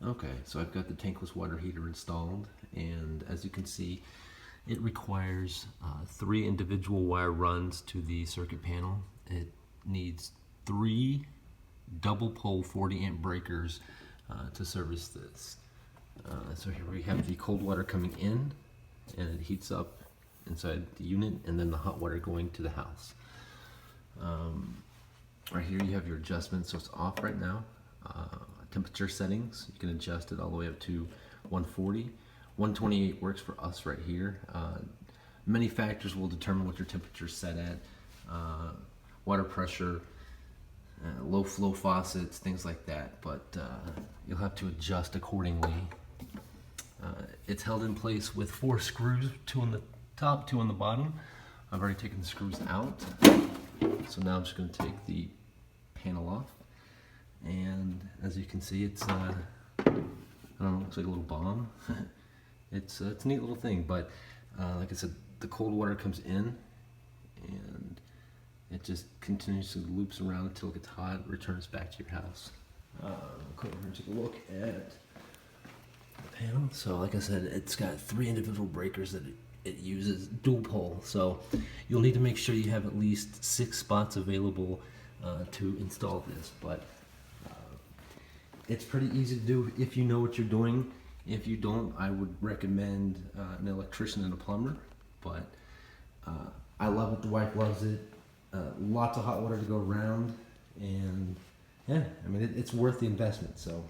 Okay, so I've got the tankless water heater installed, and as you can see, it requires 3 individual wire runs to the circuit panel. It needs 3 double pole 40 amp breakers to service this. So here we have the cold water coming in, and it heats up inside the unit, and then the hot water going to the house. Right here you have your adjustments, so it's off right now. Temperature settings, you can adjust it all the way up to 140. 128 works for us right here. Many factors will determine what your temperature is set at. Water pressure, low flow faucets, things like that, but you'll have to adjust accordingly. It's held in place with 4 screws, 2 on the top, 2 on the bottom. I've already taken the screws out, so now I'm just going to take the panel off. And as you can see, it's I don't know, looks like a little bomb. It's a neat little thing, but like I said, the cold water comes in and it just continuously loops around until it gets hot, returns back to your house. Come over here and take a look at the panel. So like I said, it's got 3 individual breakers that it uses, dual pole. So you'll need to make sure you have at least 6 spots available to install this. But it's pretty easy to do if you know what you're doing. If you don't, I would recommend an electrician and a plumber. But I love it, the wife loves it. Lots of hot water to go around, and yeah, I mean, it's worth the investment. So